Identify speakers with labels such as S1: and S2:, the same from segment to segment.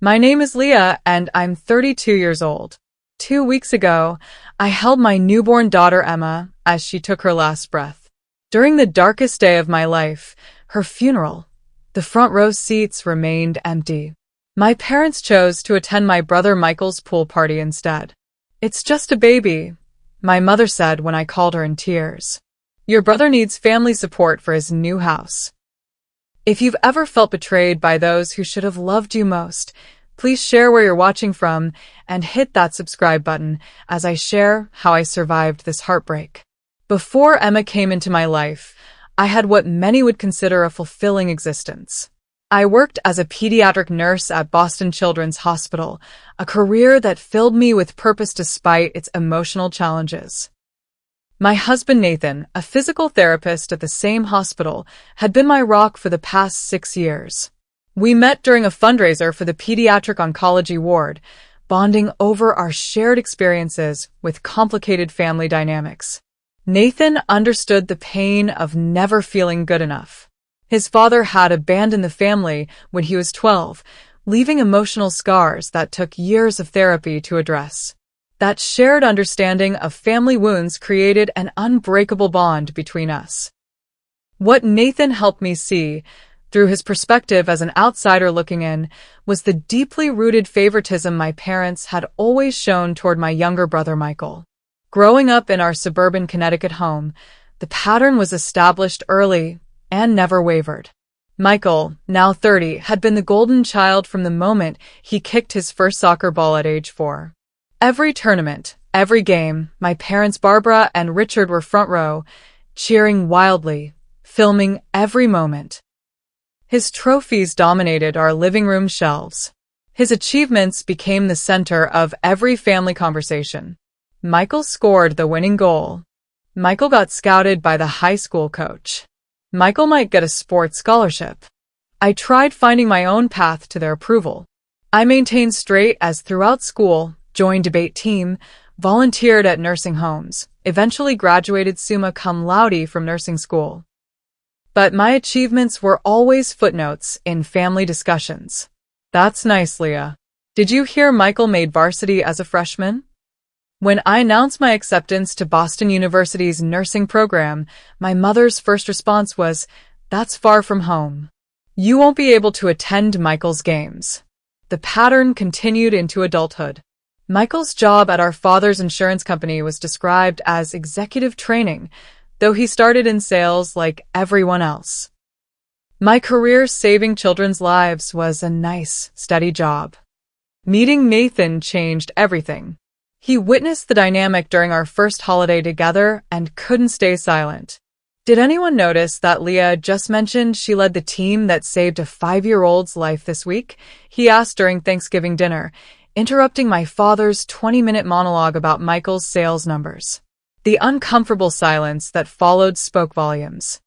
S1: My name is Leah, and I'm 32 years old. 2 weeks ago, I held my newborn daughter Emma as she took her last breath. During the darkest day of my life, her funeral, the front row seats remained empty. My parents chose to attend my brother Michael's pool party instead. "It's just a baby," my mother said when I called her in tears. "Your brother needs family support for his new house." If you've ever felt betrayed by those who should have loved you most, please share where you're watching from and hit that subscribe button as I share how I survived this heartbreak. Before Emma came into my life, I had what many would consider a fulfilling existence. I worked as a pediatric nurse at Boston Children's Hospital, a career that filled me with purpose despite its emotional challenges. My husband Nathan, a physical therapist at the same hospital, had been my rock for the past 6 years. We met during a fundraiser for the pediatric oncology ward, bonding over our shared experiences with complicated family dynamics. Nathan understood the pain of never feeling good enough. His father had abandoned the family when he was 12, leaving emotional scars that took years of therapy to address. That shared understanding of family wounds created an unbreakable bond between us. What Nathan helped me see, through his perspective as an outsider looking in, was the deeply rooted favoritism my parents had always shown toward my younger brother Michael. Growing up in our suburban Connecticut home, the pattern was established early and never wavered. Michael, now 30, had been the golden child from the moment he kicked his first soccer ball at age 4. Every tournament, every game, my parents Barbara and Richard were front row, cheering wildly, filming every moment. His trophies dominated our living room shelves. His achievements became the center of every family conversation. Michael scored the winning goal. Michael got scouted by the high school coach. Michael might get a sports scholarship. I tried finding my own path to their approval. I maintained straight A's throughout school, joined debate team, volunteered at nursing homes, eventually graduated summa cum laude from nursing school. But my achievements were always footnotes in family discussions. "That's nice, Leah. Did you hear Michael made varsity as a freshman?" When I announced my acceptance to Boston University's nursing program, my mother's first response was, "That's far from home. You won't be able to attend Michael's games." The pattern continued into adulthood. Michael's job at our father's insurance company was described as executive training, though he started in sales like everyone else. My career saving children's lives was a nice, steady job. Meeting Nathan changed everything. He witnessed the dynamic during our first holiday together and couldn't stay silent. "Did anyone notice that Leah just mentioned she led the team that saved a 5-year-old's life this week?" he asked during Thanksgiving dinner, interrupting my father's 20-minute monologue about Michael's sales numbers. The uncomfortable silence that followed spoke volumes.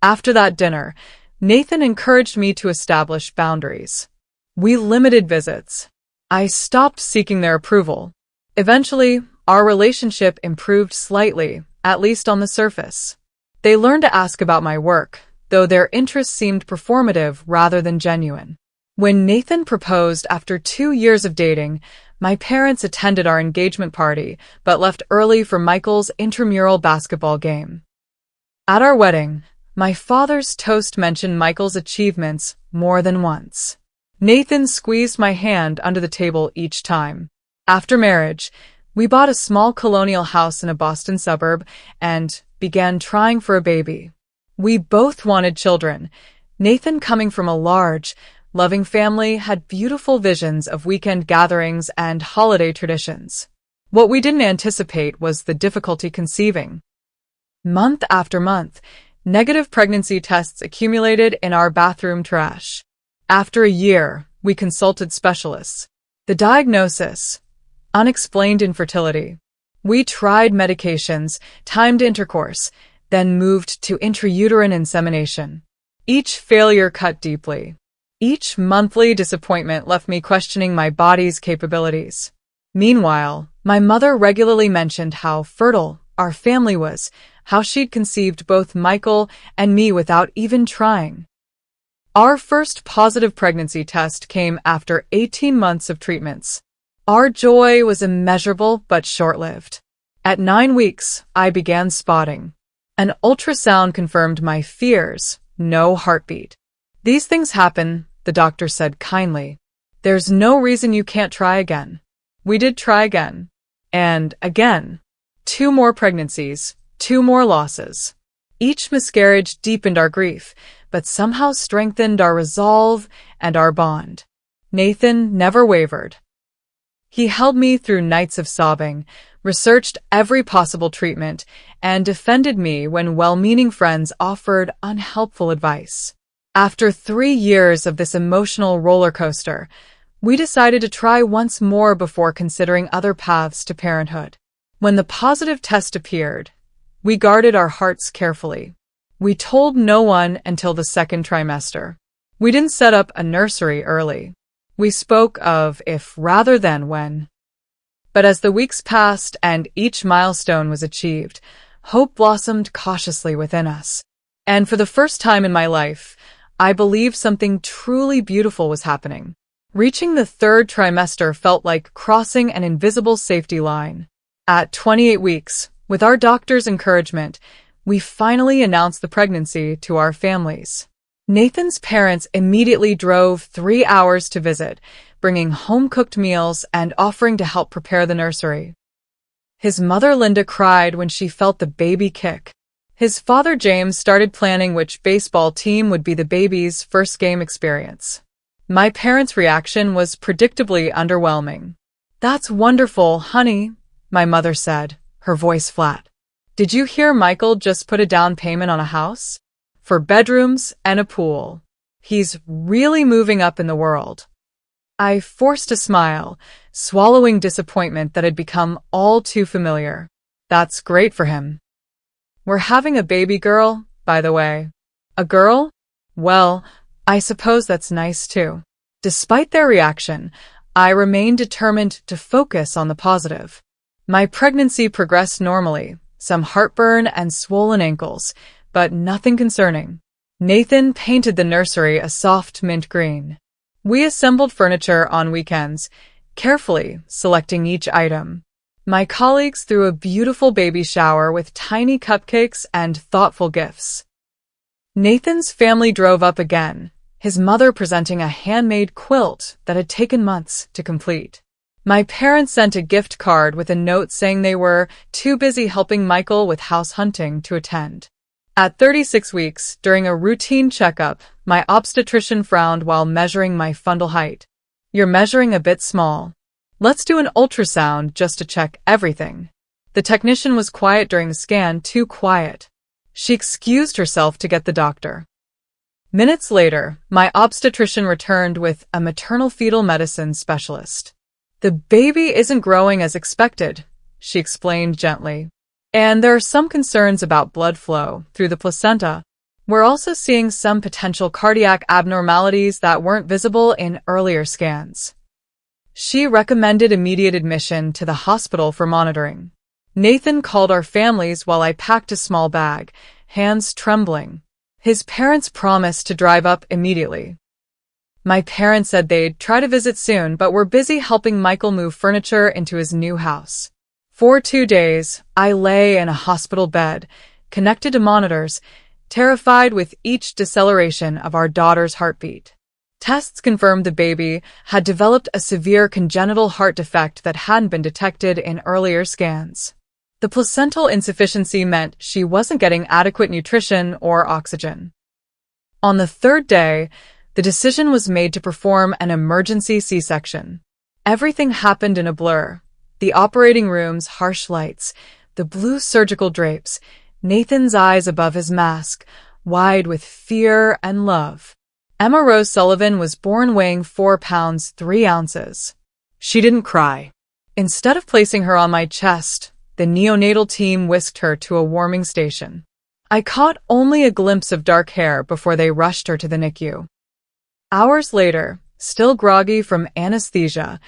S1: After that dinner, Nathan encouraged me to establish boundaries. We limited visits. I stopped seeking their approval. Eventually, our relationship improved slightly, at least on the surface. They learned to ask about my work, though their interest seemed performative rather than genuine. When Nathan proposed after 2 years of dating, my parents attended our engagement party, but left early for Michael's intramural basketball game. At our wedding, my father's toast mentioned Michael's achievements more than once. Nathan squeezed my hand under the table each time. After marriage, we bought a small colonial house in a Boston suburb and began trying for a baby. We both wanted children. Nathan, coming from a large, loving family, had beautiful visions of weekend gatherings and holiday traditions. What we didn't anticipate was the difficulty conceiving. Month after month, negative pregnancy tests accumulated in our bathroom trash. After a year, we consulted specialists. The diagnosis: unexplained infertility. We tried medications, timed intercourse, then moved to intrauterine insemination. Each failure cut deeply. Each monthly disappointment left me questioning my body's capabilities. Meanwhile, my mother regularly mentioned how fertile our family was, how she'd conceived both Michael and me without even trying. Our first positive pregnancy test came after 18 months of treatments. Our joy was immeasurable but short-lived. At 9 weeks, I began spotting. An ultrasound confirmed my fears: no heartbeat. "These things happen," the doctor said kindly. "There's no reason you can't try again." We did try again. And again. 2 more pregnancies, 2 more losses. Each miscarriage deepened our grief, but somehow strengthened our resolve and our bond. Nathan never wavered. He held me through nights of sobbing, researched every possible treatment, and defended me when well-meaning friends offered unhelpful advice. After 3 years of this emotional roller coaster, we decided to try once more before considering other paths to parenthood. When the positive test appeared, we guarded our hearts carefully. We told no one until the 2nd trimester. We didn't set up a nursery early. We spoke of if rather than when. But as the weeks passed and each milestone was achieved, hope blossomed cautiously within us. And for the first time in my life, I believed something truly beautiful was happening. Reaching the 3rd trimester felt like crossing an invisible safety line. At 28 weeks, with our doctor's encouragement, we finally announced the pregnancy to our families. Nathan's parents immediately drove 3 hours to visit, bringing home-cooked meals and offering to help prepare the nursery. His mother Linda cried when she felt the baby kick. His father James started planning which baseball team would be the baby's first game experience. My parents' reaction was predictably underwhelming. "That's wonderful, honey," my mother said, her voice flat. "Did you hear Michael just put a down payment on a house? For bedrooms and a pool. He's really moving up in the world." I forced a smile, swallowing disappointment that had become all too familiar. "That's great for him. We're having a baby girl, by the way." "A girl? Well, I suppose that's nice too." Despite their reaction, I remained determined to focus on the positive. My pregnancy progressed normally, some heartburn and swollen ankles, but nothing concerning. Nathan painted the nursery a soft mint green. We assembled furniture on weekends, carefully selecting each item. My colleagues threw a beautiful baby shower with tiny cupcakes and thoughtful gifts. Nathan's family drove up again, his mother presenting a handmade quilt that had taken months to complete. My parents sent a gift card with a note saying they were too busy helping Michael with house hunting to attend. At 36 weeks, during a routine checkup, my obstetrician frowned while measuring my fundal height. "You're measuring a bit small. Let's do an ultrasound just to check everything." The technician was quiet during the scan, too quiet. She excused herself to get the doctor. Minutes later, my obstetrician returned with a maternal-fetal medicine specialist. "The baby isn't growing as expected," she explained gently. "And there are some concerns about blood flow through the placenta. We're also seeing some potential cardiac abnormalities that weren't visible in earlier scans." She recommended immediate admission to the hospital for monitoring. Nathan called our families while I packed a small bag, hands trembling. His parents promised to drive up immediately. My parents said they'd try to visit soon, but were busy helping Michael move furniture into his new house. For 2 days, I lay in a hospital bed, connected to monitors, terrified with each deceleration of our daughter's heartbeat. Tests confirmed the baby had developed a severe congenital heart defect that hadn't been detected in earlier scans. The placental insufficiency meant she wasn't getting adequate nutrition or oxygen. On the 3rd day, the decision was made to perform an emergency C-section. Everything happened in a blur. The operating room's harsh lights, the blue surgical drapes, Nathan's eyes above his mask, wide with fear and love. Emma Rose Sullivan was born weighing 4 pounds 3 ounces. She didn't cry. Instead of placing her on my chest, the neonatal team whisked her to a warming station. I caught only a glimpse of dark hair before they rushed her to the NICU. Hours later, still groggy from anesthesia,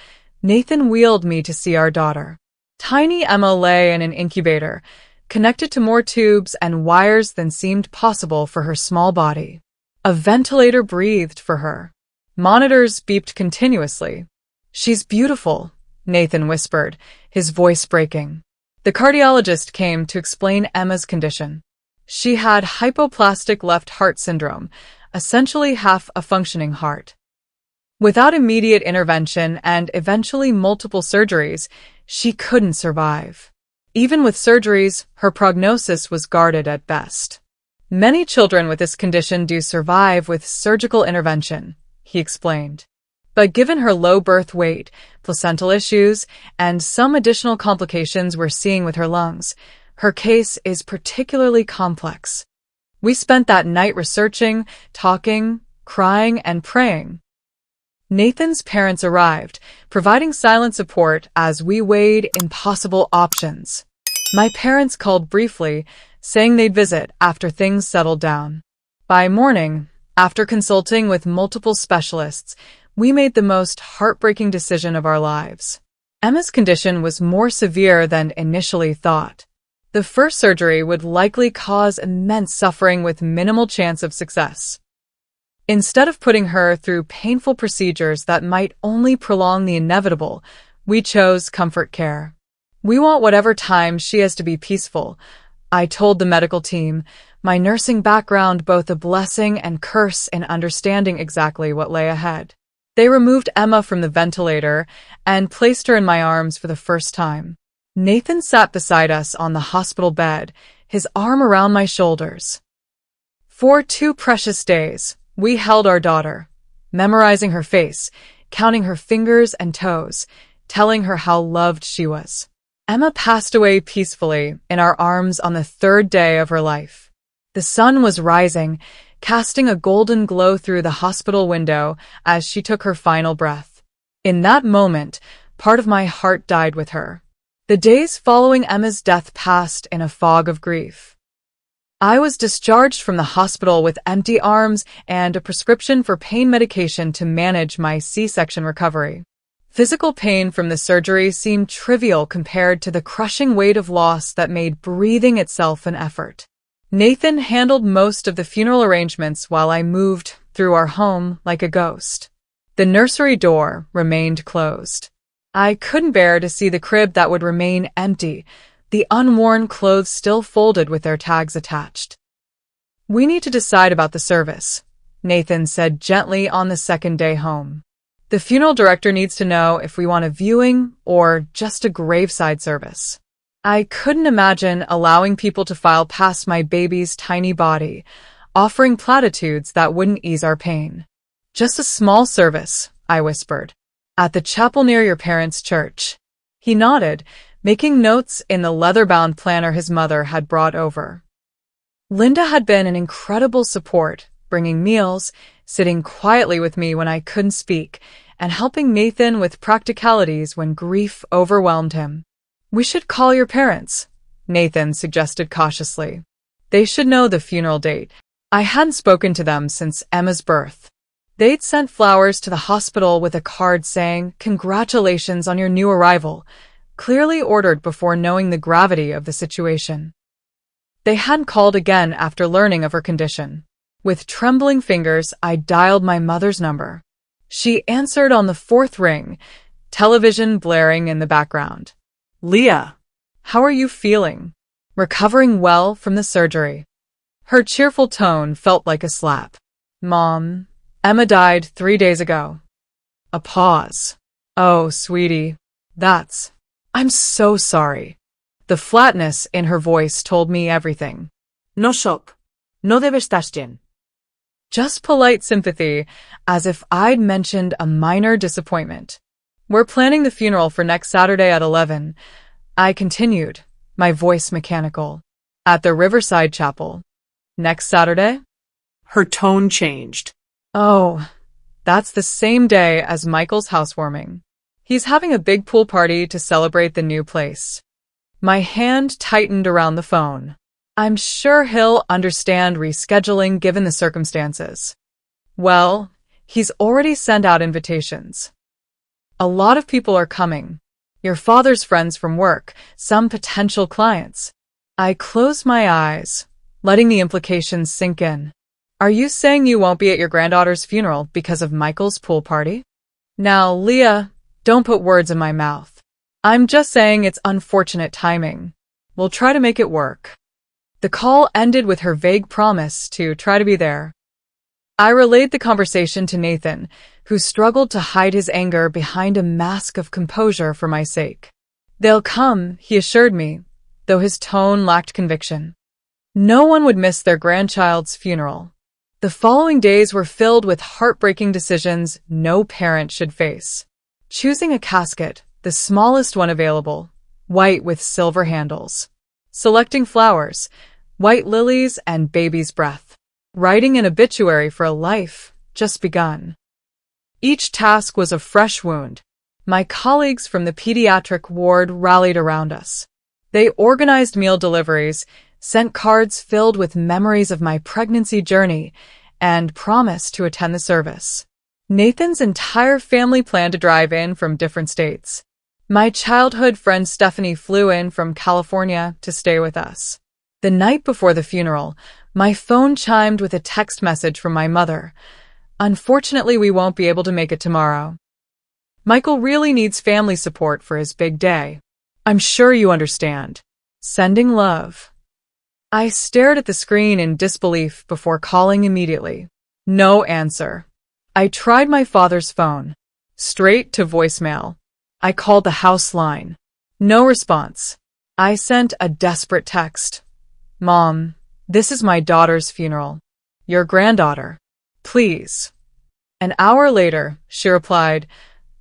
S1: Nathan wheeled me to see our daughter. Tiny Emma lay in an incubator, connected to more tubes and wires than seemed possible for her small body. A ventilator breathed for her. Monitors beeped continuously. "She's beautiful," Nathan whispered, his voice breaking. The cardiologist came to explain Emma's condition. She had hypoplastic left heart syndrome, essentially half a functioning heart. Without immediate intervention and eventually multiple surgeries, she couldn't survive. Even with surgeries, her prognosis was guarded at best. "Many children with this condition do survive with surgical intervention," he explained. "But given her low birth weight, placental issues, and some additional complications we're seeing with her lungs, her case is particularly complex." We spent that night researching, talking, crying, and praying. Nathan's parents arrived, providing silent support as we weighed impossible options. My parents called briefly, saying they'd visit after things settled down. By morning, after consulting with multiple specialists, we made the most heartbreaking decision of our lives. Emma's condition was more severe than initially thought. The first surgery would likely cause immense suffering with minimal chance of success. Instead of putting her through painful procedures that might only prolong the inevitable, we chose comfort care. "We want whatever time she has to be peaceful," I told the medical team, my nursing background both a blessing and curse in understanding exactly what lay ahead. They removed Emma from the ventilator and placed her in my arms for the first time. Nathan sat beside us on the hospital bed, his arm around my shoulders. For 2 precious days, we held our daughter, memorizing her face, counting her fingers and toes, telling her how loved she was. Emma passed away peacefully in our arms on the 3rd day of her life. The sun was rising, casting a golden glow through the hospital window as she took her final breath. In that moment, part of my heart died with her. The days following Emma's death passed in a fog of grief. I was discharged from the hospital with empty arms and a prescription for pain medication to manage my C-section recovery. Physical pain from the surgery seemed trivial compared to the crushing weight of loss that made breathing itself an effort. Nathan handled most of the funeral arrangements while I moved through our home like a ghost. The nursery door remained closed. I couldn't bear to see the crib that would remain empty, the unworn clothes still folded with their tags attached. "We need to decide about the service," Nathan said gently on the 2nd day home. "The funeral director needs to know if we want a viewing or just a graveside service." I couldn't imagine allowing people to file past my baby's tiny body, offering platitudes that wouldn't ease our pain. "Just a small service," I whispered. "At the chapel near your parents' church." He nodded, making notes in the leather-bound planner his mother had brought over. Linda had been an incredible support, bringing meals, sitting quietly with me when I couldn't speak, and helping Nathan with practicalities when grief overwhelmed him. "We should call your parents," Nathan suggested cautiously. "They should know the funeral date." I hadn't spoken to them since Emma's birth. They'd sent flowers to the hospital with a card saying, "Congratulations on your new arrival," clearly ordered before knowing the gravity of the situation. They hadn't called again after learning of her condition. With trembling fingers, I dialed my mother's number. She answered on the 4th ring, television blaring in the background. "Leah, how are you feeling?" "Recovering well from the surgery." Her cheerful tone felt like a slap. "Mom, Emma died 3 days ago." A pause. "Oh, sweetie, I'm so sorry." The flatness in her voice told me everything.
S2: No shock. No devastation.
S1: Just polite sympathy, as if I'd mentioned a minor disappointment. "We're planning the funeral for next Saturday at 11, I continued, my voice mechanical. "At the Riverside Chapel. Next Saturday?"
S2: Her tone changed.
S1: "Oh, that's the same day as Michael's housewarming. He's having a big pool party to celebrate the new place." My hand tightened around the phone. "I'm sure he'll understand rescheduling given the circumstances." "Well, he's already sent out invitations. A lot of people are coming. Your father's friends from work, some potential clients." I closed my eyes, letting the implications sink in. Are you saying you won't be at your granddaughter's funeral because of Michael's pool party? Now, Leah, don't put words in my mouth. I'm just saying it's unfortunate timing. We'll try to make it work. The call ended with her vague promise to try to be there. I relayed the conversation to Nathan, who struggled to hide his anger behind a mask of composure for my sake. They'll come, he assured me, though his tone lacked conviction. No one would miss their grandchild's funeral. The following days were filled with heartbreaking decisions no parent should face. Choosing a casket, the smallest one available, white with silver handles. Selecting flowers, white lilies and baby's breath. Writing an obituary for a life just begun. Each task was a fresh wound. My colleagues from the pediatric ward rallied around us. They organized meal deliveries, sent cards filled with memories of my pregnancy journey, and promised to attend the service. Nathan's entire family planned to drive in from different states. My childhood friend Stephanie flew in from California to stay with us. The night before the funeral, my phone chimed with a text message from my mother. Unfortunately, we won't be able to make it tomorrow. Michael really needs family support for his big day. I'm sure you understand. Sending love. I stared at the screen in disbelief before calling immediately. No answer. I tried my father's phone. Straight to voicemail. I called the house line. No response. I sent a desperate text. Mom, this is my daughter's funeral. Your granddaughter. Please. An hour later, she replied,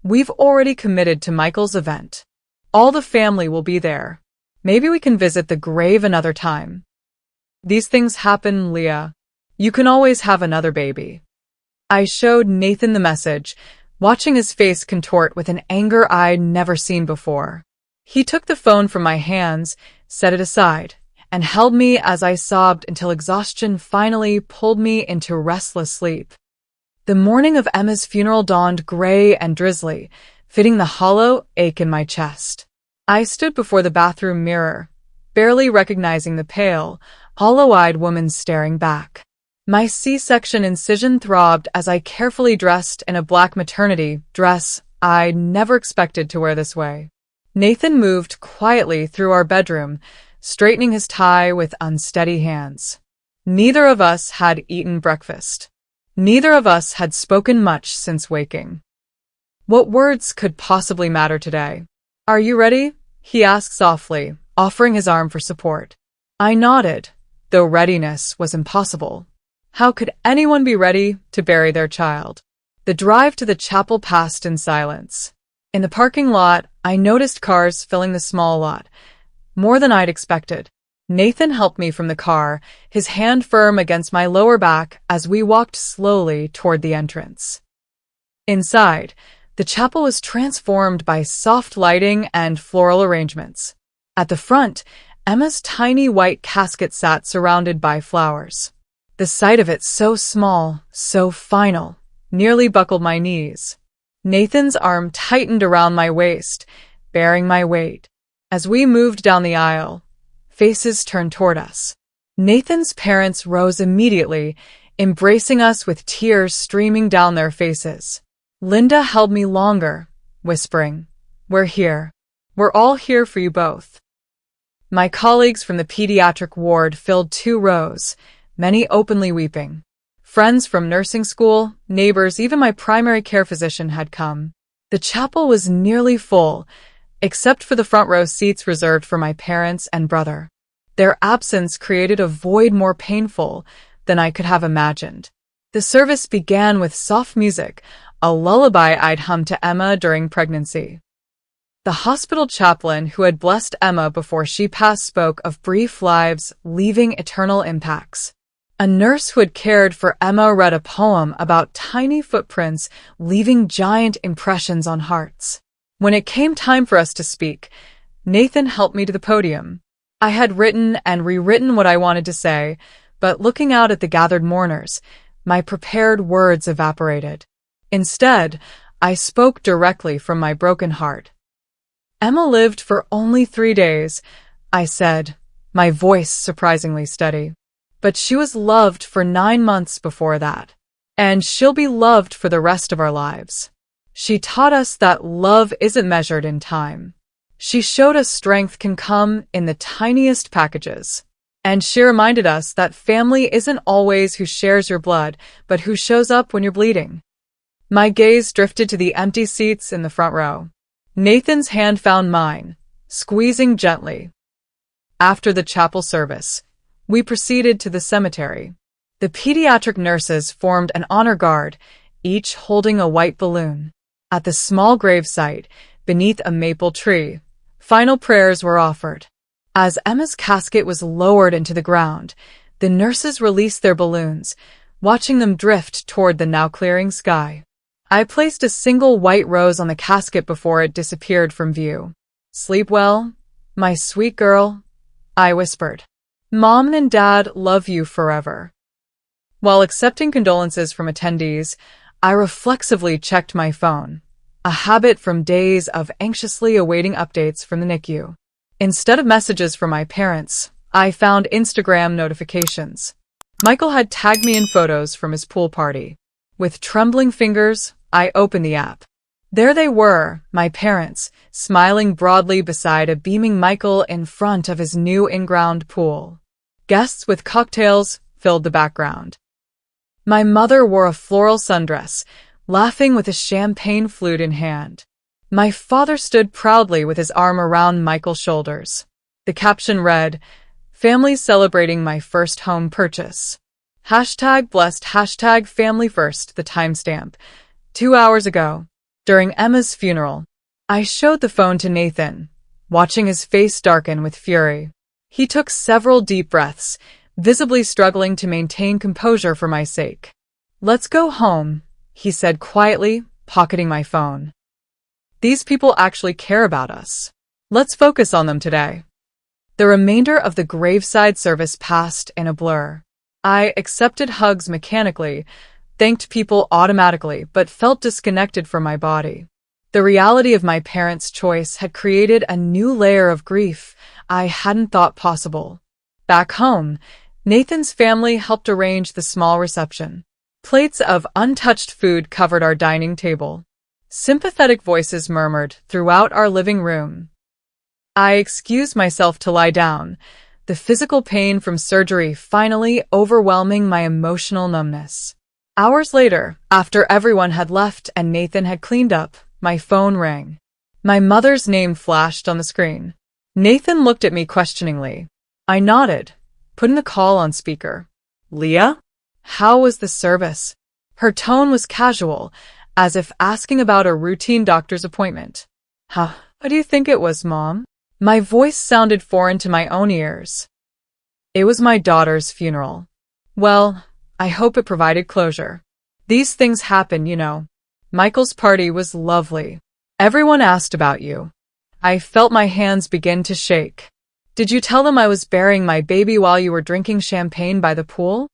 S1: We've already committed to Michael's event. All the family will be there. Maybe we can visit the grave another time. These things happen, Leah. You can always have another baby. I showed Nathan the message, watching his face contort with an anger I'd never seen before. He took the phone from my hands, set it aside, and held me as I sobbed until exhaustion finally pulled me into restless sleep. The morning of Emma's funeral dawned gray and drizzly, fitting the hollow ache in my chest. I stood before the bathroom mirror, barely recognizing the pale, hollow-eyed woman staring back. My C-section incision throbbed as I carefully dressed in a black maternity dress I'd never expected to wear this way. Nathan moved quietly through our bedroom, straightening his tie with unsteady hands. Neither of us had eaten breakfast. Neither of us had spoken much since waking. What words could possibly matter today? Are you ready? He asked softly, offering his arm for support. I nodded, though readiness was impossible. How could anyone be ready to bury their child? The drive to the chapel passed in silence. In the parking lot, I noticed cars filling the small lot, more than I'd expected. Nathan helped me from the car, his hand firm against my lower back as we walked slowly toward the entrance. Inside, the chapel was transformed by soft lighting and floral arrangements. At the front, Emma's tiny white casket sat surrounded by flowers. The sight of it, so small, so final, nearly buckled my knees. Nathan's arm tightened around my waist, bearing my weight. As we moved down the aisle, faces turned toward us. Nathan's parents rose immediately, embracing us with tears streaming down their faces. Linda held me longer, whispering, We're here. We're all here for you both. My colleagues from the pediatric ward filled 2 rows, many openly weeping. Friends from nursing school, neighbors, even my primary care physician had come. The chapel was nearly full, except for the front row seats reserved for my parents and brother. Their absence created a void more painful than I could have imagined. The service began with soft music, a lullaby I'd hummed to Emma during pregnancy. The hospital chaplain who had blessed Emma before she passed spoke of brief lives leaving eternal impacts. A nurse who had cared for Emma read a poem about tiny footprints leaving giant impressions on hearts. When it came time for us to speak, Nathan helped me to the podium. I had written and rewritten what I wanted to say, but looking out at the gathered mourners, my prepared words evaporated. Instead, I spoke directly from my broken heart. Emma lived for only 3 days, I said, my voice surprisingly steady. But she was loved for 9 months before that. And she'll be loved for the rest of our lives. She taught us that love isn't measured in time. She showed us strength can come in the tiniest packages. And she reminded us that family isn't always who shares your blood, but who shows up when you're bleeding. My gaze drifted to the empty seats in the front row. Nathan's hand found mine, squeezing gently. After the chapel service, we proceeded to the cemetery. The pediatric nurses formed an honor guard, each holding a white balloon. At the small gravesite, beneath a maple tree, final prayers were offered. As Emma's casket was lowered into the ground, the nurses released their balloons, watching them drift toward the now clearing sky. I placed a single white rose on the casket before it disappeared from view. "Sleep well, my sweet girl," I whispered. "Mom and Dad love you forever." While accepting condolences from attendees, I reflexively checked my phone, a habit from days of anxiously awaiting updates from the NICU. Instead of messages from my parents, I found Instagram notifications. Michael had tagged me in photos from his pool party. With trembling fingers, I opened the app. There they were, my parents, smiling broadly beside a beaming Michael in front of his new in-ground pool. Guests with cocktails filled the background. My mother wore a floral sundress, laughing with a champagne flute in hand. My father stood proudly with his arm around Michael's shoulders. The caption read, "Family celebrating my first home purchase. #blessed, #family first," the timestamp. 2 hours ago, during Emma's funeral, I showed the phone to Nathan, watching his face darken with fury. He took several deep breaths, visibly struggling to maintain composure for my sake. "Let's go home," he said quietly, pocketing my phone. "These people actually care about us. Let's focus on them today." The remainder of the graveside service passed in a blur. I accepted hugs mechanically, thanked people automatically, but felt disconnected from my body. The reality of my parents' choice had created a new layer of grief I hadn't thought possible. Back home, Nathan's family helped arrange the small reception. Plates of untouched food covered our dining table. Sympathetic voices murmured throughout our living room. I excused myself to lie down, the physical pain from surgery finally overwhelming my emotional numbness. Hours later, after everyone had left and Nathan had cleaned up, my phone rang. My mother's name flashed on the screen. Nathan looked at me questioningly. I nodded, putting the call on speaker. "Leah? How was the service?" Her tone was casual, as if asking about a routine doctor's appointment. "Huh, what do you think it was, Mom?" My voice sounded foreign to my own ears. "It was my daughter's funeral." "Well, I hope it provided closure. These things happen, you know. Michael's party was lovely. Everyone asked about you." I felt my hands begin to shake. "Did you tell them I was burying my baby while you were drinking champagne by the pool?"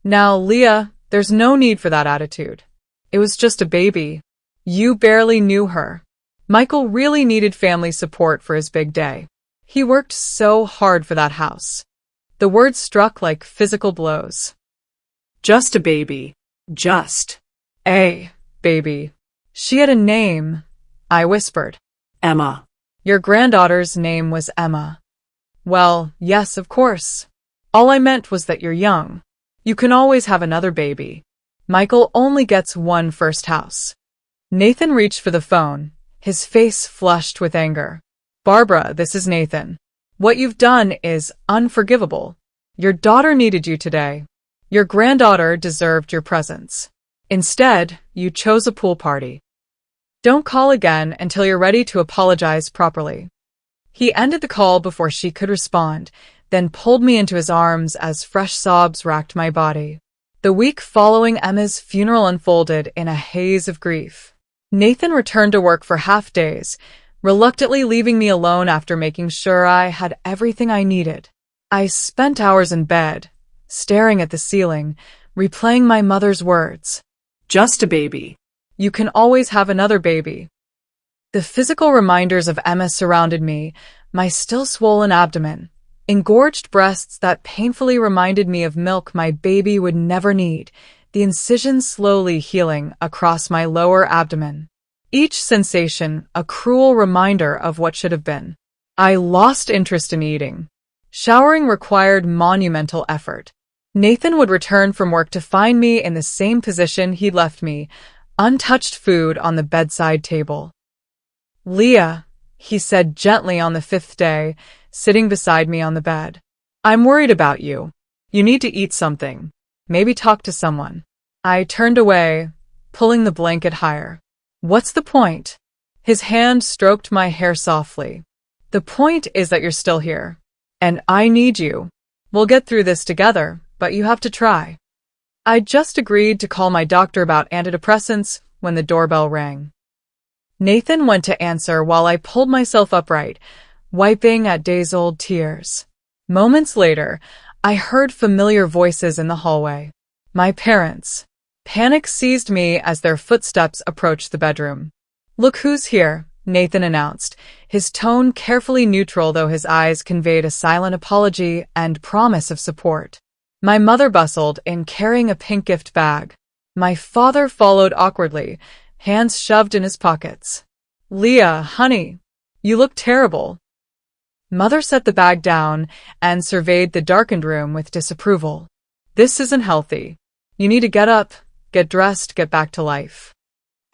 S1: "Now, Leah, there's no need for that attitude. It was just a baby. You barely knew her." Michael really needed family support for his big day. He worked so hard for that house. The words struck like physical blows.
S2: Just a baby. Just.
S1: A baby. She had a name, I whispered.
S2: Emma.
S1: Your granddaughter's name was Emma. Well, yes, of course. All I meant was that you're young. You can always have another baby. Michael only gets one first house. Nathan reached for the phone, his face flushed with anger. "Barbara, this is Nathan. What you've done is unforgivable. Your daughter needed you today. Your granddaughter deserved your presence. Instead, you chose a pool party. Don't call again until you're ready to apologize properly." He ended the call before she could respond, then pulled me into his arms as fresh sobs racked my body. The week following Emma's funeral unfolded in a haze of grief. Nathan returned to work for half days, reluctantly leaving me alone after making sure I had everything I needed. I spent hours in bed, staring at the ceiling, replaying my mother's words.
S2: Just a baby.
S1: You can always have another baby. The physical reminders of Emma surrounded me, my still swollen abdomen, Engorged breasts that painfully reminded me of milk my baby would never need, the incision slowly healing across my lower abdomen. Each sensation a cruel reminder of what should have been. I lost interest in eating. Showering required monumental effort. Nathan would return from work to find me in the same position he'd left me, untouched food on the bedside table. "Leah," he said gently on the 5th day, sitting beside me on the bed. "I'm worried about you. You need to eat something. Maybe talk to someone." I turned away, pulling the blanket higher. "What's the point?" His hand stroked my hair softly. "The point is that you're still here. And I need you. We'll get through this together, but you have to try." I just agreed to call my doctor about antidepressants when the doorbell rang. Nathan went to answer while I pulled myself upright, wiping at days-old tears. Moments later, I heard familiar voices in the hallway. My parents. Panic seized me as their footsteps approached the bedroom. "Look who's here," Nathan announced, his tone carefully neutral though his eyes conveyed a silent apology and promise of support. My mother bustled in carrying a pink gift bag. My father followed awkwardly, hands shoved in his pockets. "Leah, honey, you look terrible." Mother set the bag down and surveyed the darkened room with disapproval. "This isn't healthy. You need to get up, get dressed, get back to life."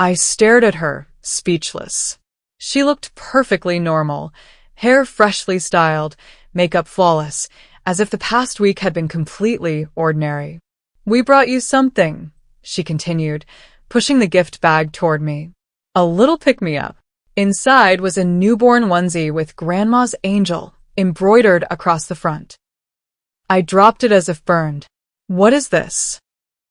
S1: I stared at her, speechless. She looked perfectly normal, hair freshly styled, makeup flawless, as if the past week had been completely ordinary. "We brought you something," she continued, pushing the gift bag toward me. A little pick-me-up. Inside was a newborn onesie with Grandma's angel embroidered across the front. I dropped it as if burned. "What is this?"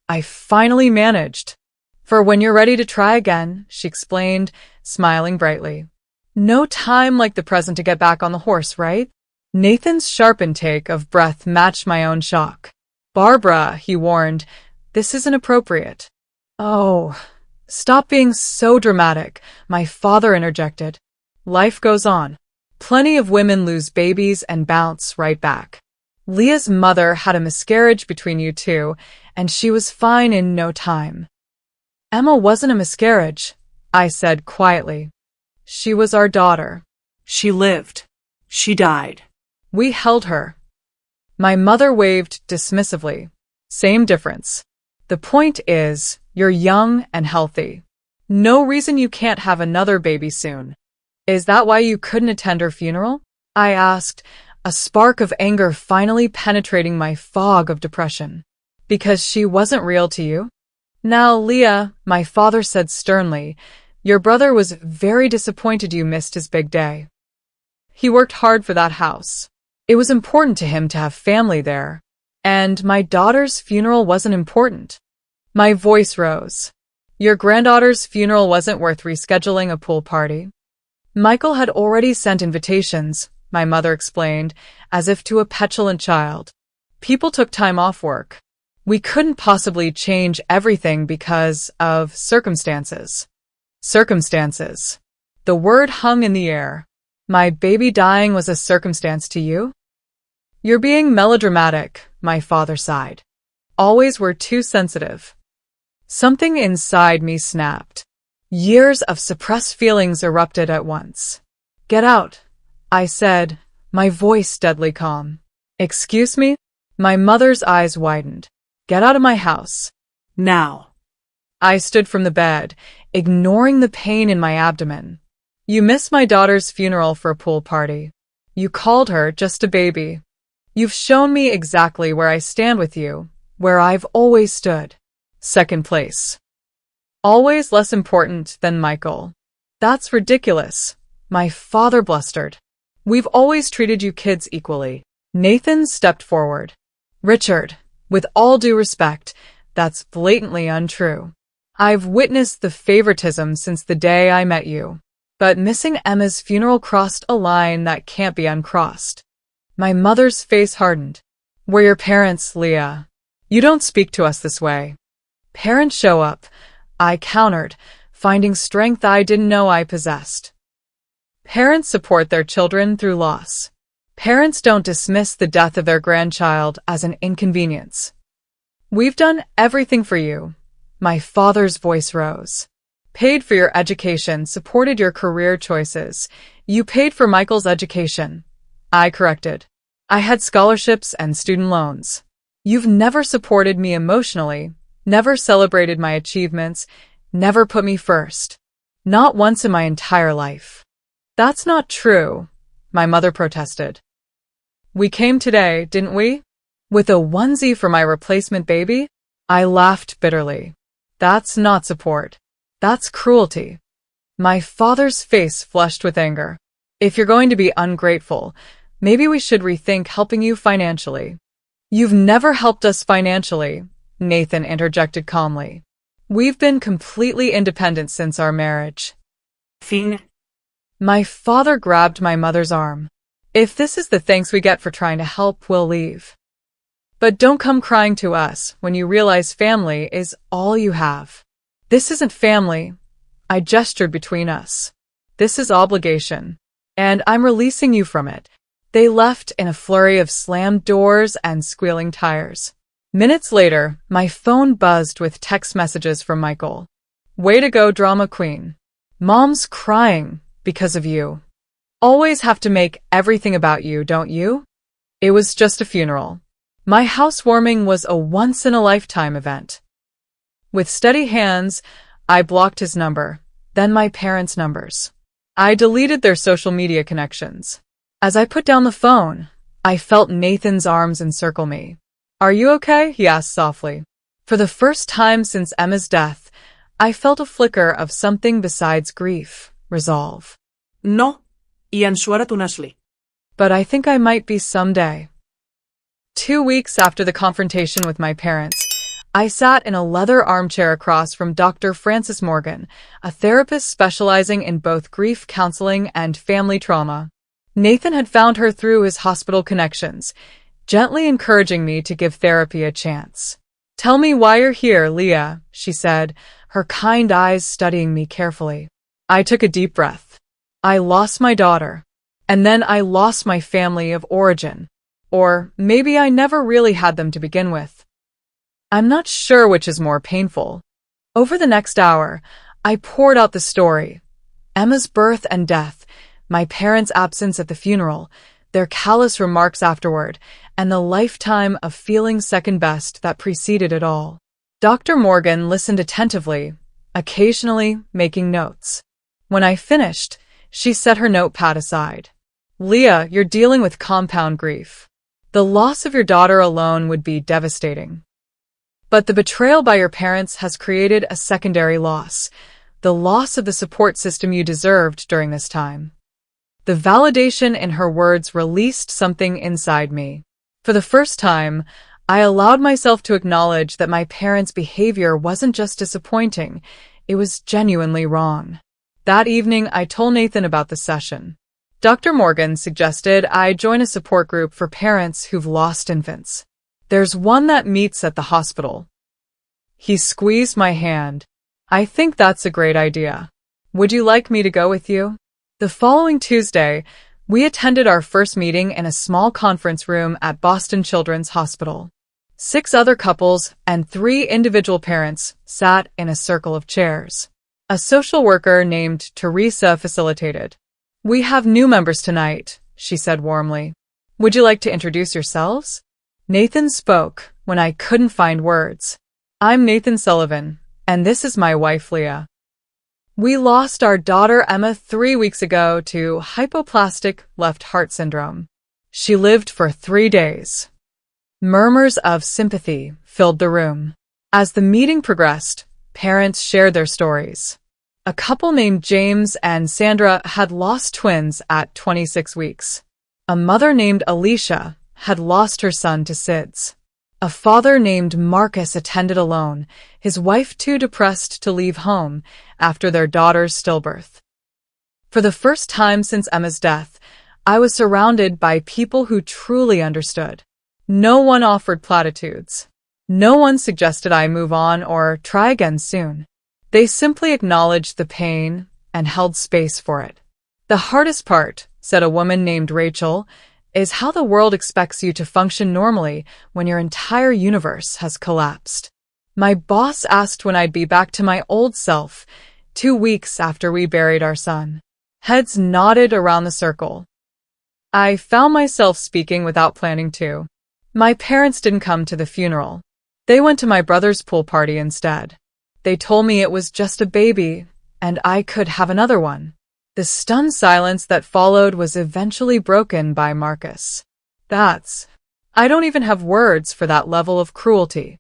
S1: I finally managed. "For when you're ready to try again," she explained, smiling brightly. "No time like the present to get back on the horse, right?" Nathan's sharp intake of breath matched my own shock. "Barbara," he warned, "this isn't appropriate." "Oh, stop being so dramatic," my father interjected. "Life goes on. Plenty of women lose babies and bounce right back. Leah's mother had a miscarriage between you two, and she was fine in no time." "Emma wasn't a miscarriage," I said quietly. "She was our daughter."
S2: She lived. She died.
S1: "We held her." My mother waved dismissively. "Same difference. The point is, you're young and healthy. No reason you can't have another baby soon." "Is that why you couldn't attend her funeral?" I asked, a spark of anger finally penetrating my fog of depression. "Because she wasn't real to you?" "Now, Leah," my father said sternly, "your brother was very disappointed you missed his big day. He worked hard for that house. It was important to him to have family there. And my daughter's funeral wasn't important." My voice rose. "Your granddaughter's funeral wasn't worth rescheduling a pool party?" "Michael had already sent invitations," my mother explained, as if to a petulant child. "People took time off work. We couldn't possibly change everything because of circumstances." Circumstances. The word hung in the air. My baby dying was a circumstance to you? "You're being melodramatic," my father sighed. "Always were too sensitive." Something inside me snapped. Years of suppressed feelings erupted at once. "Get out," I said, my voice deadly calm. "Excuse me?" My mother's eyes widened. "Get out of my house."
S2: Now.
S1: I stood from the bed, ignoring the pain in my abdomen. "You missed my daughter's funeral for a pool party. You called her just a baby. You've shown me exactly where I stand with you, where I've always stood. Second place. Always less important than Michael." "That's ridiculous," my father blustered. "We've always treated you kids equally." Nathan stepped forward. "Richard, with all due respect, that's blatantly untrue. I've witnessed the favoritism since the day I met you. But missing Emma's funeral crossed a line that can't be uncrossed." My mother's face hardened. "We're your parents, Leah. You don't speak to us this way." "Parents show up," I countered, finding strength I didn't know I possessed. "Parents support their children through loss. Parents don't dismiss the death of their grandchild as an inconvenience. We've done everything for you. My father's voice rose. Paid for your education, supported your career choices. You paid for Michael's education. I corrected. I had scholarships and student loans. You've never supported me emotionally, never celebrated my achievements, never put me first. Not once in my entire life. That's not true, my mother protested. We came today, didn't we? With a onesie for my replacement baby? I laughed bitterly. That's not support. That's cruelty. My father's face flushed with anger. If you're going to be ungrateful, maybe we should rethink helping you financially. You've never helped us financially, Nathan interjected calmly. We've been completely independent since our marriage.
S2: Fin.
S1: My father grabbed my mother's arm. If this is the thanks we get for trying to help, we'll leave. But don't come crying to us when you realize family is all you have. This isn't family. I gestured between us. This is obligation. And I'm releasing you from it. They left in a flurry of slammed doors and squealing tires. Minutes later, my phone buzzed with text messages from Michael. Way to go, drama queen. Mom's crying because of you. Always have to make everything about you, don't you? It was just a funeral. My housewarming was a once-in-a-lifetime event. With steady hands, I blocked his number, then my parents' numbers. I deleted their social media connections. As I put down the phone, I felt Nathan's arms encircle me. Are you okay? He asked softly. For the first time since Emma's death, I felt a flicker of something besides grief, resolve.
S2: No, i ensuara't un asli.
S1: But I think I might be someday. 2 weeks after the confrontation with my parents, I sat in a leather armchair across from Dr. Frances Morgan, a therapist specializing in both grief counseling and family trauma. Nathan had found her through his hospital connections, gently encouraging me to give therapy a chance. Tell me why you're here, Leah, she said, her kind eyes studying me carefully. I took a deep breath. I lost my daughter, and then I lost my family of origin. Or maybe I never really had them to begin with. I'm not sure which is more painful. Over the next hour, I poured out the story. Emma's birth and death, my parents' absence at the funeral, their callous remarks afterward, and the lifetime of feeling second best that preceded it all. Dr. Morgan listened attentively, occasionally making notes. When I finished, she set her notepad aside. Leah, you're dealing with compound grief. The loss of your daughter alone would be devastating. But the betrayal by your parents has created a secondary loss, the loss of the support system you deserved during this time. The validation in her words released something inside me. For the first time, I allowed myself to acknowledge that my parents' behavior wasn't just disappointing, it was genuinely wrong. That evening, I told Nathan about the session. Dr. Morgan suggested I join a support group for parents who've lost infants. There's one that meets at the hospital. He squeezed my hand. I think that's a great idea. Would you like me to go with you? The following Tuesday, we attended our first meeting in a small conference room at Boston Children's Hospital. 6 other couples and 3 individual parents sat in a circle of chairs. A social worker named Teresa facilitated. We have new members tonight, she said warmly. Would you like to introduce yourselves? Nathan spoke when I couldn't find words. I'm Nathan Sullivan, and this is my wife Leah. We lost our daughter Emma 3 weeks ago to hypoplastic left heart syndrome. She lived for 3 days. Murmurs of sympathy filled the room. As the meeting progressed, parents shared their stories. A couple named James and Sandra had lost twins at 26 weeks. A mother named Alicia had lost her son to SIDS. A father named Marcus attended alone, his wife too depressed to leave home after their daughter's stillbirth. For the first time since Emma's death, I was surrounded by people who truly understood. No one offered platitudes. No one suggested I move on or try again soon. They simply acknowledged the pain and held space for it. The hardest part, said a woman named Rachel, is how the world expects you to function normally when your entire universe has collapsed. My boss asked when I'd be back to my old self, 2 weeks after we buried our son. Heads nodded around the circle. I found myself speaking without planning to. My parents didn't come to the funeral. They went to my brother's pool party instead. They told me it was just a baby, and I could have another one. The stunned silence that followed was eventually broken by Marcus. I don't even have words for that level of cruelty.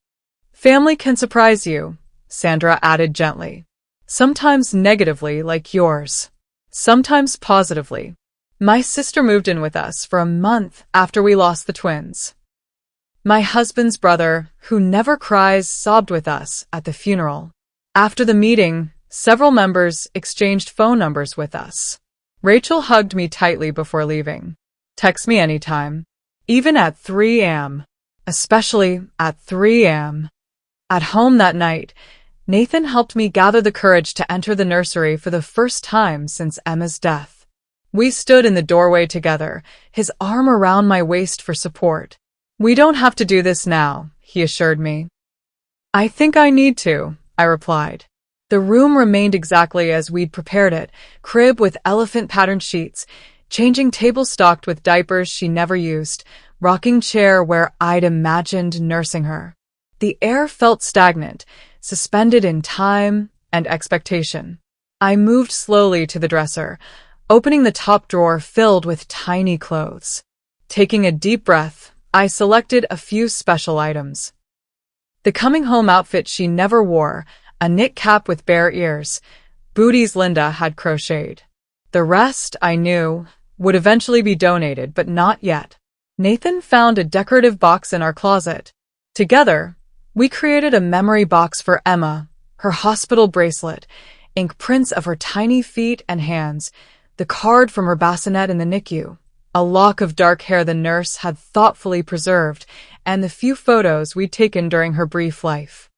S1: Family can surprise you, Sandra added gently. Sometimes negatively, like yours. Sometimes positively. My sister moved in with us for a month after we lost the twins. My husband's brother, who never cries, sobbed with us at the funeral. After the meeting, several members exchanged phone numbers with us. Rachel hugged me tightly before leaving. Text me anytime. Even at 3 a.m. Especially at 3 a.m. At home that night, Nathan helped me gather the courage to enter the nursery for the first time since Emma's death. We stood in the doorway together, his arm around my waist for support. We don't have to do this now, he assured me. I think I need to, I replied. The room remained exactly as we'd prepared it, crib with elephant-patterned sheets, changing table stocked with diapers she never used, rocking chair where I'd imagined nursing her. The air felt stagnant, suspended in time and expectation. I moved slowly to the dresser, opening the top drawer filled with tiny clothes. Taking a deep breath, I selected a few special items. The coming home outfit she never wore, a knit cap with bare ears, booties Linda had crocheted. The rest, I knew, would eventually be donated, but not yet. Nathan found a decorative box in our closet. Together, we created a memory box for Emma, her hospital bracelet, ink prints of her tiny feet and hands, the card from her bassinet in the NICU, a lock of dark hair the nurse had thoughtfully preserved, and the few photos we'd taken during her brief life.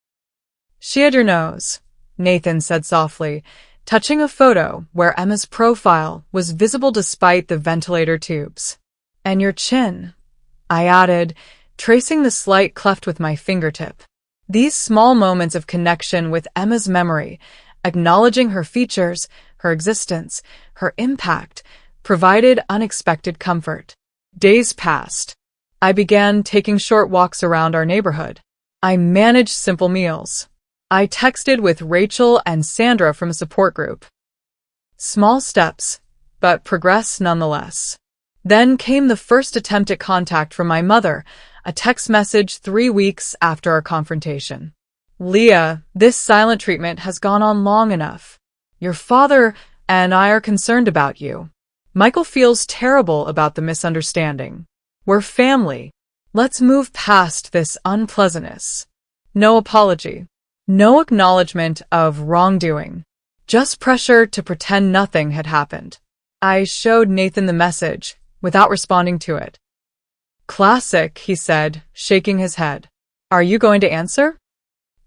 S1: She had your nose, Nathan said softly, touching a photo where Emma's profile was visible despite the ventilator tubes. And your chin, I added, tracing the slight cleft with my fingertip. These small moments of connection with Emma's memory, acknowledging her features, her existence, her impact, provided unexpected comfort. Days passed. I began taking short walks around our neighborhood. I managed simple meals. I texted with Rachel and Sandra from a support group. Small steps, but progress nonetheless. Then came the first attempt at contact from my mother, a text message 3 weeks after our confrontation. Leah, this silent treatment has gone on long enough. Your father and I are concerned about you. Michael feels terrible about the misunderstanding. We're family. Let's move past this unpleasantness. No apology. No acknowledgement of wrongdoing. Just pressure to pretend nothing had happened. I showed Nathan the message, without responding to it. Classic, he said, shaking his head. Are you going to answer?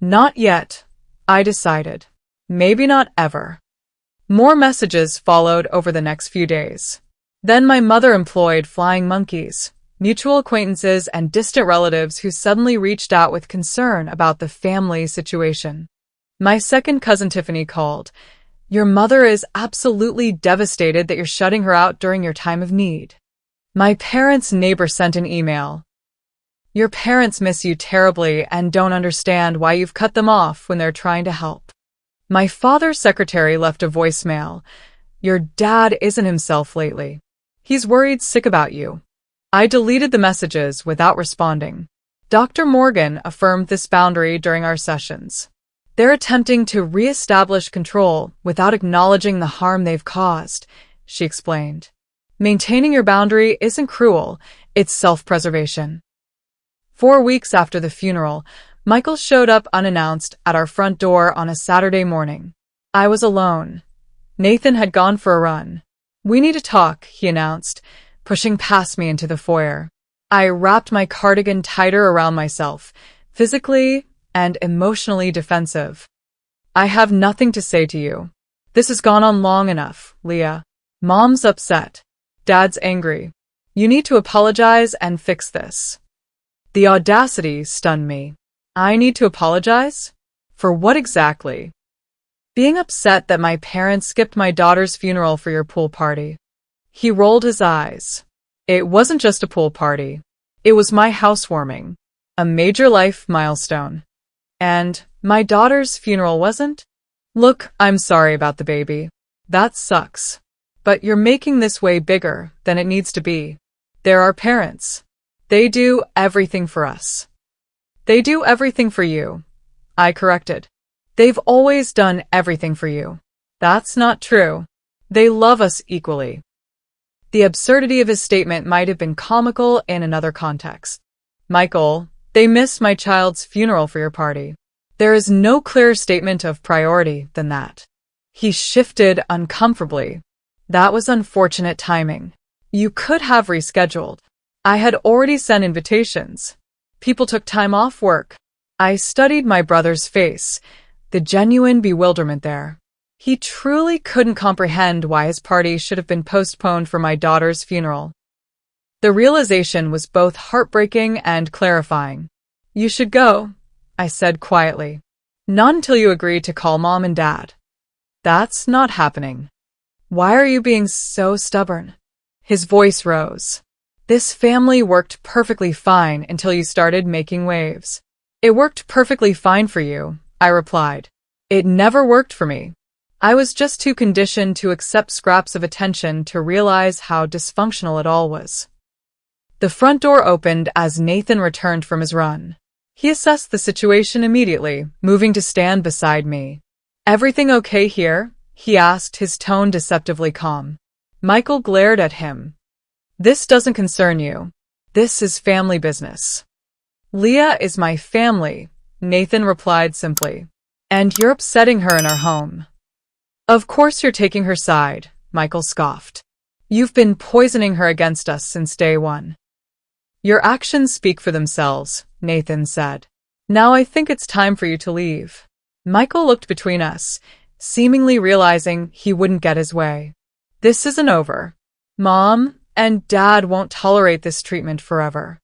S1: Not yet, I decided. Maybe not ever. More messages followed over the next few days. Then my mother employed flying monkeys, mutual acquaintances and distant relatives who suddenly reached out with concern about the family situation. My second cousin Tiffany called. Your mother is absolutely devastated that you're shutting her out during your time of need. My parents' neighbor sent an email. Your parents miss you terribly and don't understand why you've cut them off when they're trying to help. My father's secretary left a voicemail. Your dad isn't himself lately. He's worried sick about you. I deleted the messages without responding. Dr. Morgan affirmed this boundary during our sessions. They're attempting to re-establish control without acknowledging the harm they've caused, she explained. Maintaining your boundary isn't cruel, it's self-preservation. 4 weeks after the funeral, Michael showed up unannounced at our front door on a Saturday morning. I was alone. Nathan had gone for a run. We need to talk, he announced, pushing past me into the foyer. I wrapped my cardigan tighter around myself, physically and emotionally defensive. I have nothing to say to you. This has gone on long enough, Leah. Mom's upset. Dad's angry. You need to apologize and fix this. The audacity stunned me. I need to apologize? For what exactly? Being upset that my parents skipped my daughter's funeral for your pool party. He rolled his eyes. It wasn't just a pool party. It was my housewarming. A major life milestone. And my daughter's funeral wasn't? Look, I'm sorry about the baby. That sucks. But you're making this way bigger than it needs to be. They're our parents. They do everything for us. They do everything for you. I corrected. They've always done everything for you. That's not true. They love us equally. The absurdity of his statement might have been comical in another context. Michael, they missed my child's funeral for your party. There is no clearer statement of priority than that. He shifted uncomfortably. That was unfortunate timing. You could have rescheduled. I had already sent invitations. People took time off work. I studied my brother's face, the genuine bewilderment there. He truly couldn't comprehend why his party should have been postponed for my daughter's funeral. The realization was both heartbreaking and clarifying. You should go, I said quietly. Not until you agree to call Mom and Dad. That's not happening. Why are you being so stubborn? His voice rose. This family worked perfectly fine until you started making waves. It worked perfectly fine for you, I replied. It never worked for me. I was just too conditioned to accept scraps of attention to realize how dysfunctional it all was. The front door opened as Nathan returned from his run. He assessed the situation immediately, moving to stand beside me. Everything okay here? He asked, his tone deceptively calm. Michael glared at him. This doesn't concern you. This is family business. Leah is my family, Nathan replied simply. And you're upsetting her in our home. Of course you're taking her side, Michael scoffed. You've been poisoning her against us since day one. Your actions speak for themselves, Nathan said. Now I think it's time for you to leave. Michael looked between us, seemingly realizing he wouldn't get his way. This isn't over. Mom and Dad won't tolerate this treatment forever.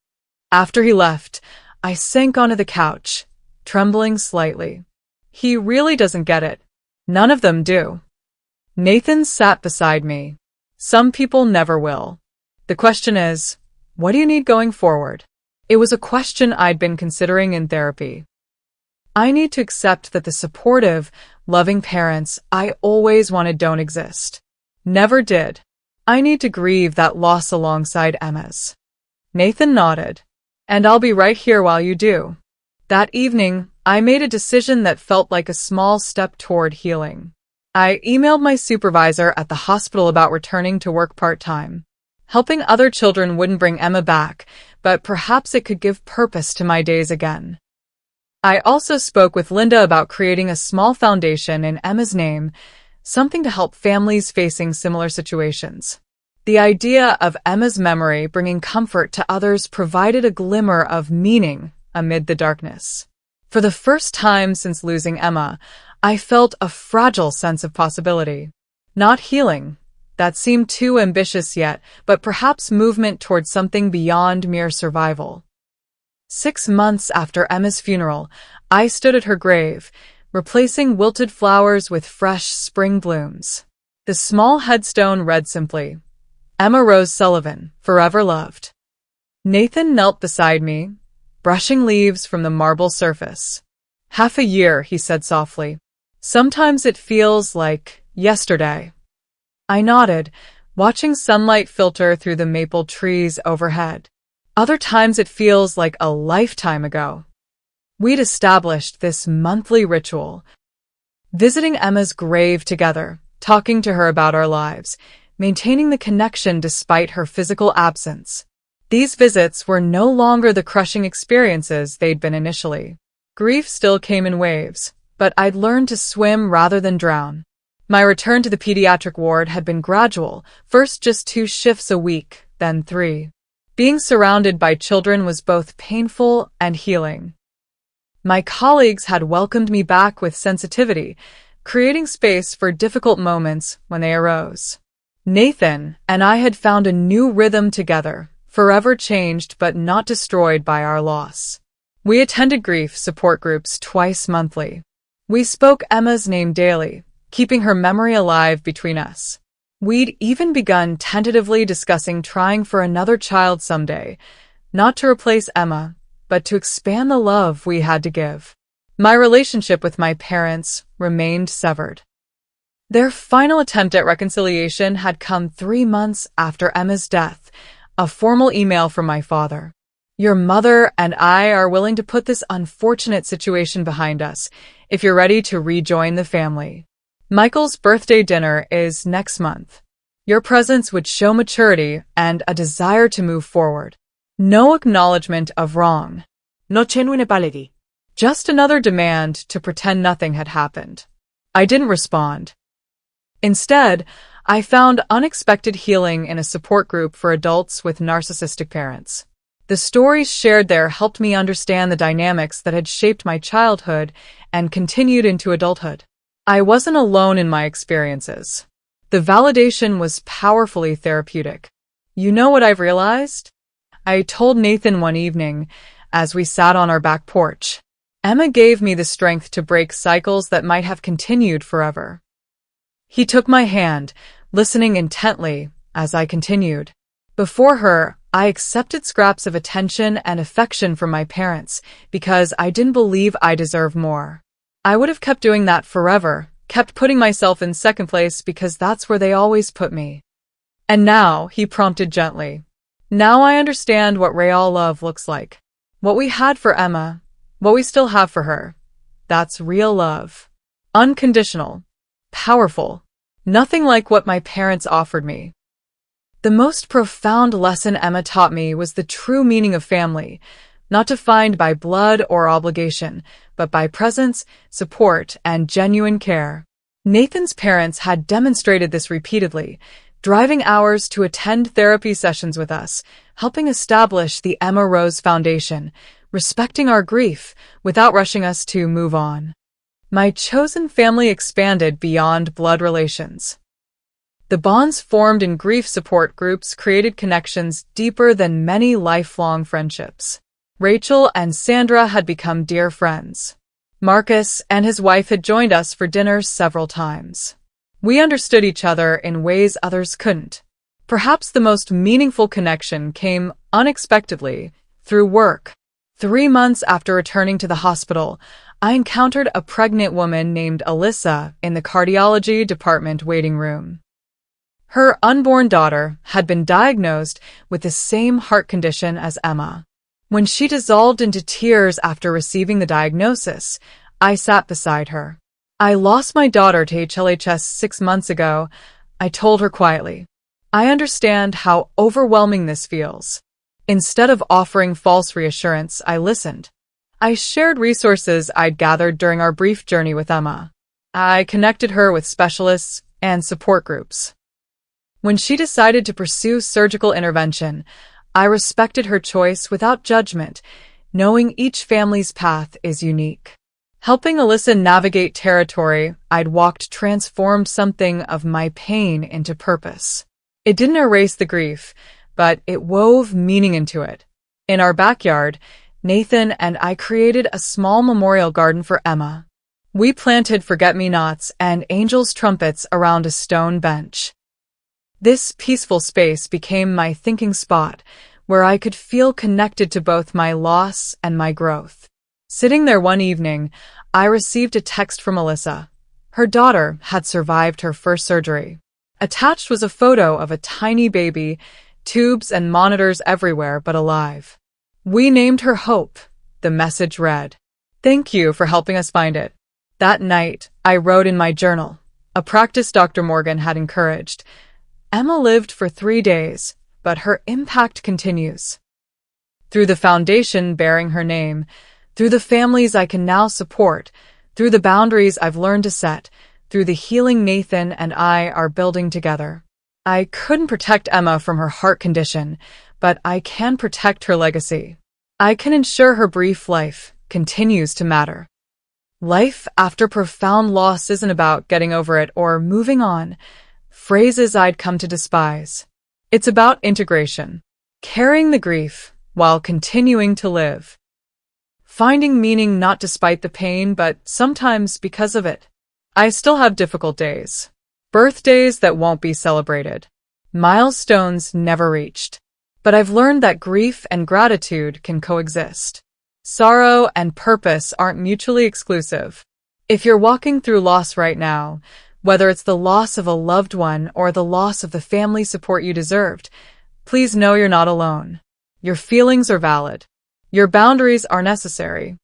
S1: After he left, I sank onto the couch, trembling slightly. He really doesn't get it. None of them do. Nathan sat beside me. Some people never will. The question is, what do you need going forward? It was a question I'd been considering in therapy. I need to accept that the supportive, loving parents I always wanted don't exist. Never did. I need to grieve that loss alongside Emma's. Nathan nodded. And I'll be right here while you do. That evening, I made a decision that felt like a small step toward healing. I emailed my supervisor at the hospital about returning to work part-time. Helping other children wouldn't bring Emma back, but perhaps it could give purpose to my days again. I also spoke with Linda about creating a small foundation in Emma's name, something to help families facing similar situations. The idea of Emma's memory bringing comfort to others provided a glimmer of meaning amid the darkness. For the first time since losing Emma, I felt a fragile sense of possibility. Not healing, that seemed too ambitious yet, but perhaps movement towards something beyond mere survival. 6 months after Emma's funeral, I stood at her grave, replacing wilted flowers with fresh spring blooms. The small headstone read simply, Emma Rose Sullivan, forever loved. Nathan knelt beside me, brushing leaves from the marble surface. Half a year, he said softly. Sometimes it feels like yesterday. I nodded, watching sunlight filter through the maple trees overhead. Other times it feels like a lifetime ago. We'd established this monthly ritual, visiting Emma's grave together, talking to her about our lives, maintaining the connection despite her physical absence. These visits were no longer the crushing experiences they'd been initially. Grief still came in waves, but I'd learned to swim rather than drown. My return to the pediatric ward had been gradual, first just 2 shifts a week, then 3. Being surrounded by children was both painful and healing. My colleagues had welcomed me back with sensitivity, creating space for difficult moments when they arose. Nathan and I had found a new rhythm together, forever changed but not destroyed by our loss. We attended grief support groups twice monthly. We spoke Emma's name daily, keeping her memory alive between us. We'd even begun tentatively discussing trying for another child someday, not to replace Emma, but to expand the love we had to give. My relationship with my parents remained severed. Their final attempt at reconciliation had come 3 months after Emma's death, a formal email from my father. Your mother and I are willing to put this unfortunate situation behind us if you're ready to rejoin the family. Michael's birthday dinner is next month. Your presence would show maturity and a desire to move forward. No acknowledgement of wrong.
S2: No genuine apology.
S1: Just another demand to pretend nothing had happened. I didn't respond. Instead, I found unexpected healing in a support group for adults with narcissistic parents. The stories shared there helped me understand the dynamics that had shaped my childhood and continued into adulthood. I wasn't alone in my experiences. The validation was powerfully therapeutic. You know what I've realized? I told Nathan one evening as we sat on our back porch. Emma gave me the strength to break cycles that might have continued forever. He took my hand, listening intently as I continued. Before her, I accepted scraps of attention and affection from my parents because I didn't believe I deserved more. I would have kept doing that forever, kept putting myself in second place because that's where they always put me. And now, he prompted gently. Now I understand what real love looks like. What we had for Emma, what we still have for her. That's real love. Unconditional. Powerful. Nothing like what my parents offered me. The most profound lesson Emma taught me was the true meaning of family, not defined by blood or obligation, but by presence, support, and genuine care. Nathan's parents had demonstrated this repeatedly, driving hours to attend therapy sessions with us, helping establish the Emma Rose Foundation, respecting our grief without rushing us to move on. My chosen family expanded beyond blood relations. The bonds formed in grief support groups created connections deeper than many lifelong friendships. Rachel and Sandra had become dear friends. Marcus and his wife had joined us for dinner several times. We understood each other in ways others couldn't. Perhaps the most meaningful connection came unexpectedly through work. 3 months after returning to the hospital, I encountered a pregnant woman named Alyssa in the cardiology department waiting room. Her unborn daughter had been diagnosed with the same heart condition as Emma. When she dissolved into tears after receiving the diagnosis, I sat beside her. I lost my daughter to HLHS 6 months ago, I told her quietly. I understand how overwhelming this feels. Instead of offering false reassurance, I listened. I shared resources I'd gathered during our brief journey with Emma. I connected her with specialists and support groups. When she decided to pursue surgical intervention, I respected her choice without judgment, knowing each family's path is unique. Helping Alyssa navigate territory I'd walked transformed something of my pain into purpose. It didn't erase the grief, but it wove meaning into it. In our backyard, Nathan and I created a small memorial garden for Emma. We planted forget-me-nots and angels' trumpets around a stone bench. This peaceful space became my thinking spot, where I could feel connected to both my loss and my growth. Sitting there one evening, I received a text from Alyssa. Her daughter had survived her first surgery. Attached was a photo of a tiny baby, tubes and monitors everywhere but alive. We named her Hope, the message read. Thank you for helping us find it. That night, I wrote in my journal, a practice Dr. Morgan had encouraged. Emma lived for 3 days, but her impact continues. Through the foundation bearing her name, through the families I can now support, through the boundaries I've learned to set, through the healing Nathan and I are building together. I couldn't protect Emma from her heart condition, but I can protect her legacy. I can ensure her brief life continues to matter. Life after profound loss isn't about getting over it or moving on, phrases I'd come to despise. It's about integration, carrying the grief while continuing to live, finding meaning not despite the pain, but sometimes because of it. I still have difficult days, birthdays that won't be celebrated, milestones never reached. But I've learned that grief and gratitude can coexist. Sorrow and purpose aren't mutually exclusive. If you're walking through loss right now, whether it's the loss of a loved one or the loss of the family support you deserved, please know you're not alone. Your feelings are valid. Your boundaries are necessary.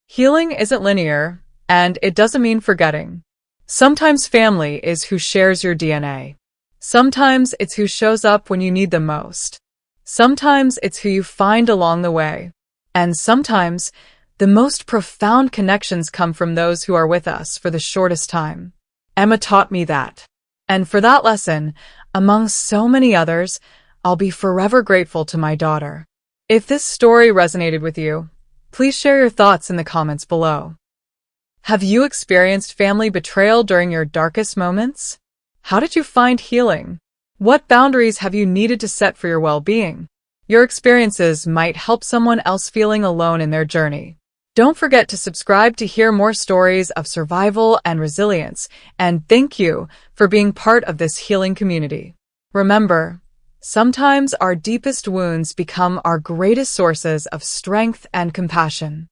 S1: Healing isn't linear, and it doesn't mean forgetting. Sometimes family is who shares your DNA. Sometimes it's who shows up when you need them most. Sometimes it's who you find along the way. And sometimes, the most profound connections come from those who are with us for the shortest time. Emma taught me that. And for that lesson, among so many others, I'll be forever grateful to my daughter. If this story resonated with you, please share your thoughts in the comments below. Have you experienced family betrayal during your darkest moments? How did you find healing? What boundaries have you needed to set for your well-being? Your experiences might help someone else feeling alone in their journey. Don't forget to subscribe to hear more stories of survival and resilience, and thank you for being part of this healing community. Remember, sometimes our deepest wounds become our greatest sources of strength and compassion.